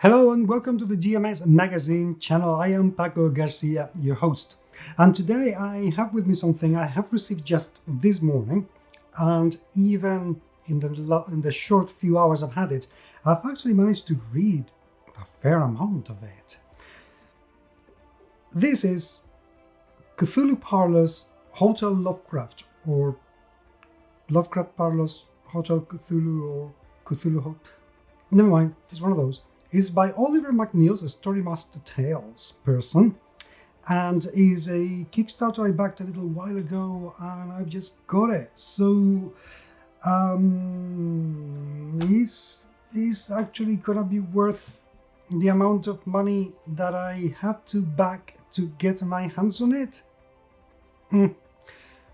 Hello and welcome to the GMS Magazine channel. I am Paco Garcia, your host. And today I have with me something I have received just this morning. And even in the short few hours I've had it, I've actually managed to read a fair amount of it. This is Cthulhu Parlour's Hotel Lovecraft, or Lovecraft Parlour's Hotel Cthulhu, or Cthulhu. Never mind, it's one of those. It's by Oliver McNeil's a Storymaster Tales person, and is a Kickstarter I backed a little while ago, and I've just got it. So, is this actually gonna be worth the amount of money that I had to back to get my hands on it?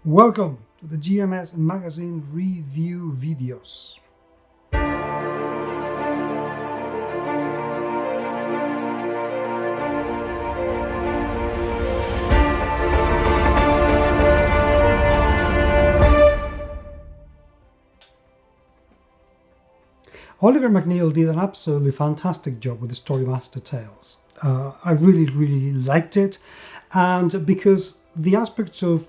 Welcome to the GMS Magazine review videos. Oliver McNeil did an absolutely fantastic job with the Storymaster Tales. I really liked it, and because the aspects of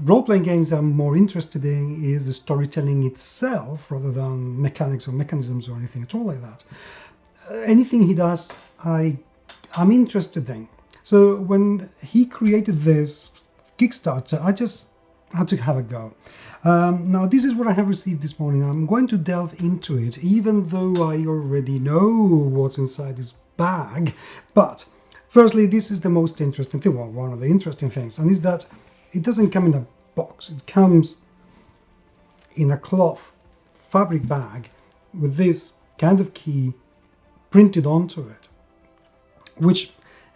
role-playing games that I'm more interested in is the storytelling itself rather than mechanics or mechanisms or anything at all like that. Anything he does, I'm interested in. So when he created this Kickstarter, I just had to have a go. Now this is what I have received this morning. I'm going to delve into it, even though I already know what's inside this bag. But firstly, this is the most interesting thing, well, one of the interesting things, and is that it doesn't come in a box. It comes in a cloth fabric bag with this kind of key printed onto it, which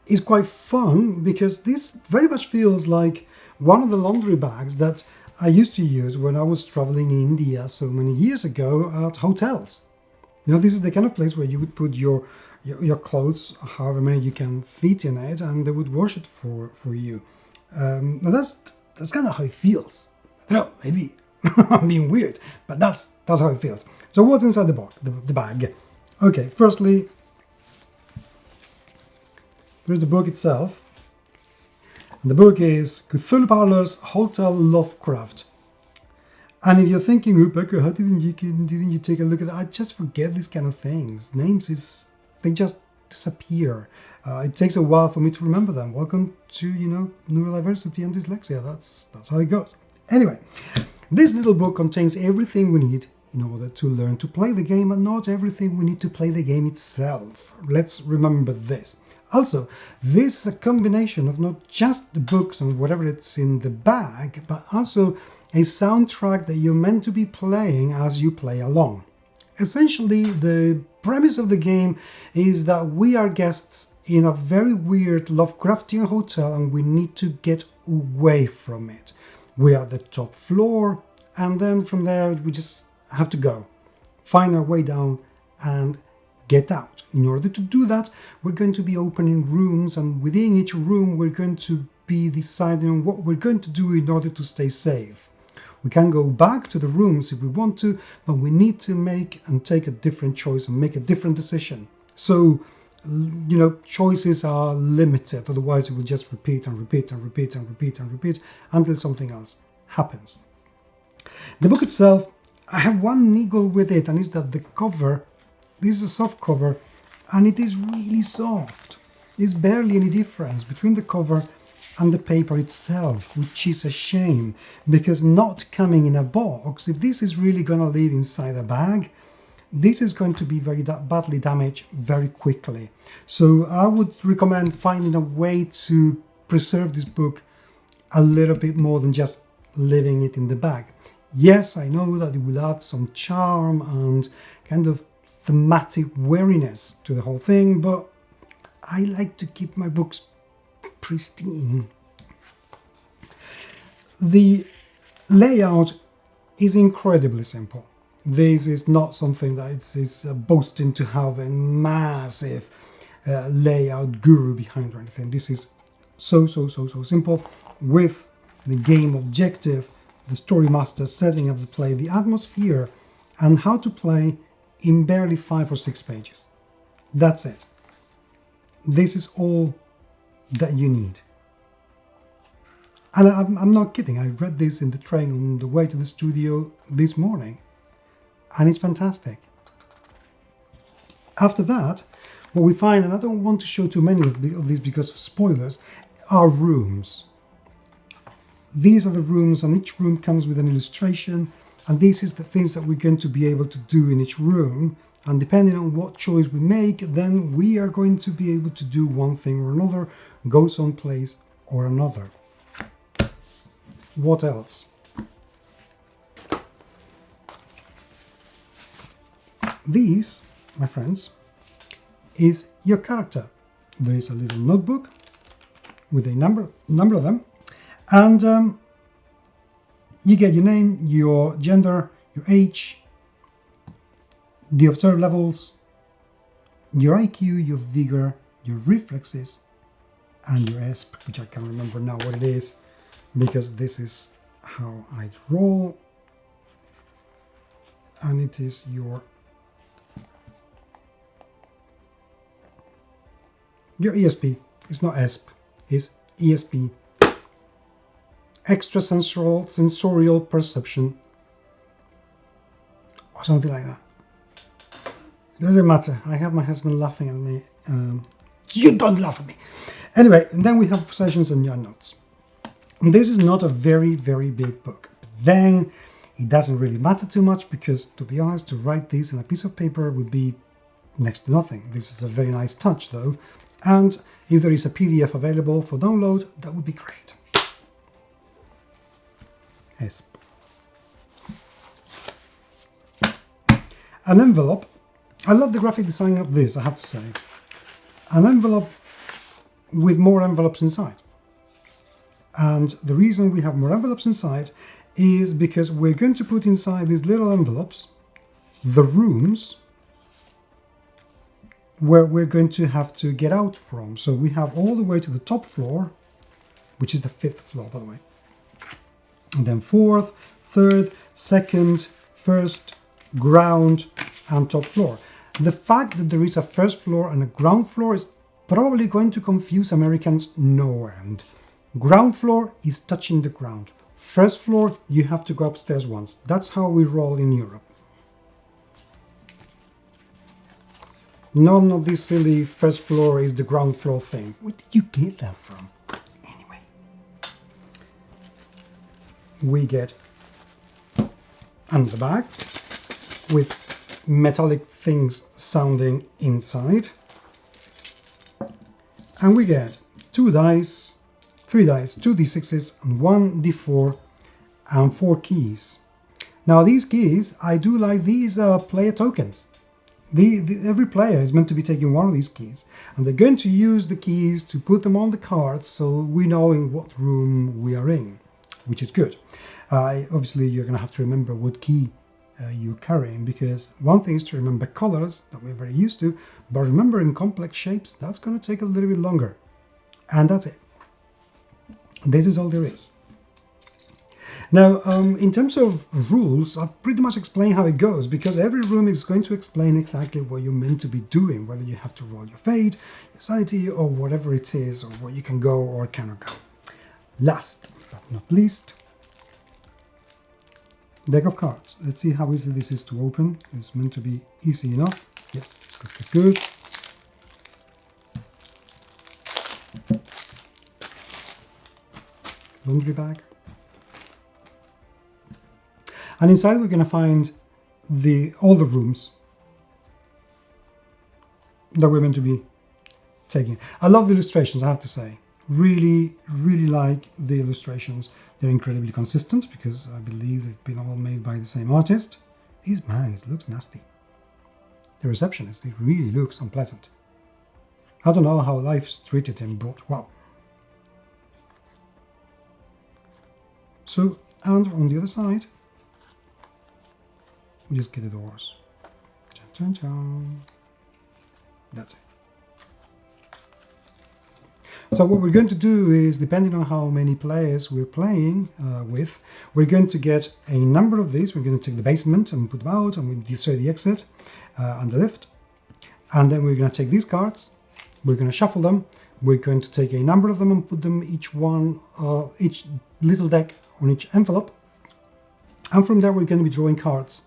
is quite fun because this very much feels like one of the laundry bags that I used to use when I was traveling in India so many years ago at hotels. You know, this is the kind of place where you would put your clothes, however many you can fit in it, and they would wash it for you. Now that's kind of how it feels. I don't know, maybe I'm being weird, but that's how it feels. So what's inside the bag? Okay, firstly, there's the book itself. And the book is Cthulhu Parlour's Hotel Lovecraft. And if you're thinking, oh, Becca, how didn't you take a look at that? I just forget these kind of things. Names they just disappear. It takes a while for me to remember them. Welcome to, neurodiversity and dyslexia. That's how it goes. Anyway, this little book contains everything we need in order to learn to play the game, and not everything we need to play the game itself. Let's remember this. Also, this is a combination of not just the books and whatever it's in the bag, but also a soundtrack that you're meant to be playing as you play along. Essentially, the premise of the game is that we are guests in a very weird Lovecraftian hotel, and we need to get away from it. We are at the top floor, and then from there we just have to go, find our way down and get out. In order to do that, we're going to be opening rooms, and within each room we're going to be deciding on what we're going to do in order to stay safe. We can go back to the rooms if we want to, but we need to make and take a different choice and make a different decision. So, choices are limited, otherwise it will just repeat and repeat and repeat and repeat and repeat until something else happens. The book itself, I have one niggle with it, and it's that the cover, this is a soft cover, and it is really soft. There's barely any difference between the cover and the paper itself, which is a shame, because not coming in a box, if this is really going to live inside a bag, this is going to be very badly damaged very quickly. So I would recommend finding a way to preserve this book a little bit more than just leaving it in the bag. Yes, I know that it will add some charm and kind of thematic wariness to the whole thing, but I like to keep my books pristine. The layout is incredibly simple. This is not something that it's boasting to have a massive layout guru behind or anything. This is so simple, with the game objective, the story master setting up the play, the atmosphere, and how to play in barely 5 or 6 pages. That's it. this is all that you need. And I'm not kidding, I read this in the train on the way to the studio this morning, and it's fantastic. After that, what we find, and I don't want to show too many of these because of spoilers, are rooms. These are the rooms, and each room comes with an illustration, and this is the things that we're going to be able to do in each room. And depending on what choice we make, then we are going to be able to do one thing or another, go someplace or another. What else? These, my friends, is your character. There is a little notebook with a number of them, and you get your name, your gender, your age, the observed levels, your IQ, your vigor, your reflexes, and your ESP, which I can't remember now what it is, because this is how I roll, and it is your ESP. It's not ESP, it's ESP. Extrasensorial perception, or something like that. Doesn't matter. I have my husband laughing at me. You don't laugh at me. Anyway, and then we have possessions and your notes. And this is not a very, very big book. But then it doesn't really matter too much because, to be honest, to write this on a piece of paper would be next to nothing. This is a very nice touch, though. And if there is a PDF available for download, that would be great. Yes. An envelope. I love the graphic design of this, I have to say. An envelope with more envelopes inside. And the reason we have more envelopes inside is because we're going to put inside these little envelopes the rooms where we're going to have to get out from. So we have all the way to the top floor, which is the 5th floor, by the way. And then 4th, 3rd, 2nd, 1st, ground, and top floor. The fact that there is a 1st floor and a ground floor is probably going to confuse Americans no end. Ground floor is touching the ground. 1st floor, you have to go upstairs once. That's how we roll in Europe. None of this silly 1st floor is the ground floor thing. Where did you get that from? Anyway. We get another bag with metallic things sounding inside. And we get 2 dice, 3 dice, 2 d6s, and 1 d4, and 4 keys. Now these keys, I do like these player tokens. Every player is meant to be taking one of these keys, and they're going to use the keys to put them on the cards so we know in what room we are in, which is good. Obviously, you're going to have to remember what key you're carrying, because one thing is to remember colors that we're very used to, but remembering complex shapes, that's going to take a little bit longer. And that's it. This is all there is. Now, in terms of rules, I've pretty much explained how it goes, because every room is going to explain exactly what you're meant to be doing, whether you have to roll your fate, your sanity, or whatever it is, or where you can go or cannot go. Last but not least, deck of cards. Let's see how easy this is to open. It's meant to be easy enough. Yes, good. Laundry bag. And inside we're going to find all the rooms that we're meant to be taking. I love the illustrations, I have to say. Really, really like the illustrations. They're incredibly consistent because I believe they've been all made by the same artist. His mouth looks nasty. The receptionist, it really looks unpleasant. I don't know how life's treated him, but wow. So, and on the other side, we just get the doors. Chan, chan, chan. That's it. So what we're going to do is, depending on how many players we're playing with, we're going to get a number of these. We're going to take the basement and put them out, and we destroy the exit and the lift. And then we're going to take these cards, We're going to shuffle them. We're going to take a number of them and put them each little deck on each envelope. And from there, we're going to be drawing cards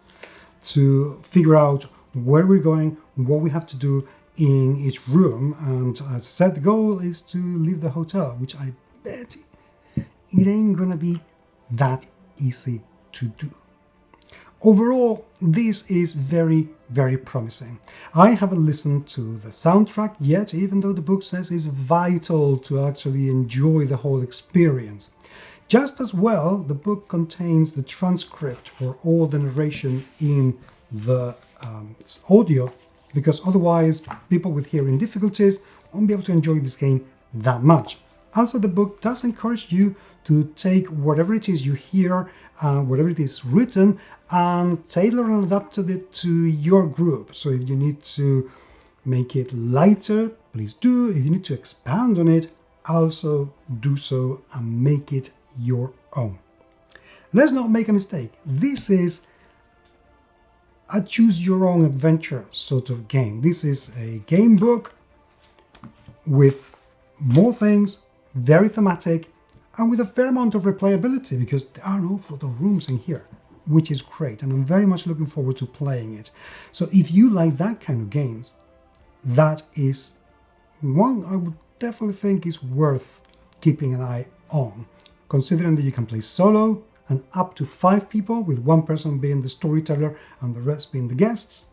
to figure out where we're going, what we have to do in each room. And as I said, the goal is to leave the hotel, which I bet it ain't going to be that easy to do. Overall, this is very, very promising. I haven't listened to the soundtrack yet, even though the book says it's vital to actually enjoy the whole experience. Just as well, the book contains the transcript for all the narration in the audio, because otherwise people with hearing difficulties won't be able to enjoy this game that much. Also, the book does encourage you to take whatever it is you hear, whatever it is written, and tailor and adapt it to your group. So if you need to make it lighter, please do. If you need to expand on it, also do so and make it your own. Let's not make a mistake. This is a choose-your-own-adventure sort of game. This is a game book with more things, very thematic, and with a fair amount of replayability, because there are an awful lot of rooms in here, which is great, and I'm very much looking forward to playing it. So if you like that kind of games, that is one I would definitely think is worth keeping an eye on, considering that you can play solo and up to 5 people, with one person being the storyteller and the rest being the guests.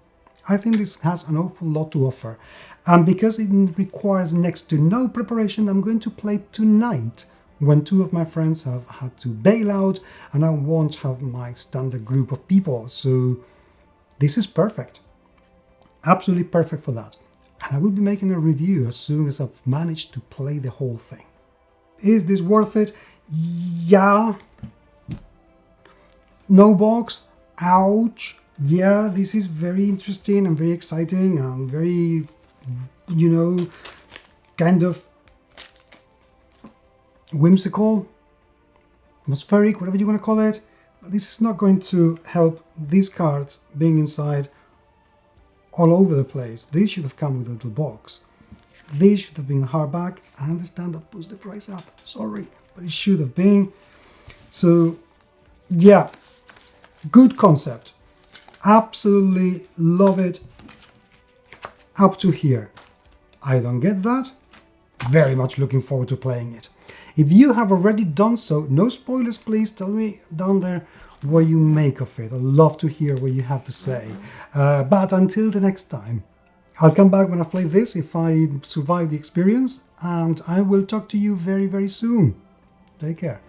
I think this has an awful lot to offer. And because it requires next to no preparation, I'm going to play tonight when 2 of my friends have had to bail out and I won't have my standard group of people. So this is perfect. Absolutely perfect for that. And I will be making a review as soon as I've managed to play the whole thing. Is this worth it? Yeah. No box? Ouch. Yeah, this is very interesting and very exciting and very, you know, kind of whimsical, atmospheric, whatever you want to call it. But this is not going to help these cards being inside all over the place. They should have come with a little box. They should have been hardback. I understand that puts the price up. Sorry, but it should have been. So, yeah, good concept. Absolutely love it up to here. I don't get that. Very much looking forward to playing it. If you have already done so, no spoilers, please tell me down there what you make of it. I'd love to hear what you have to say. But until the next time, I'll come back when I play this if I survive the experience, and I will talk to you very, very soon. Take care.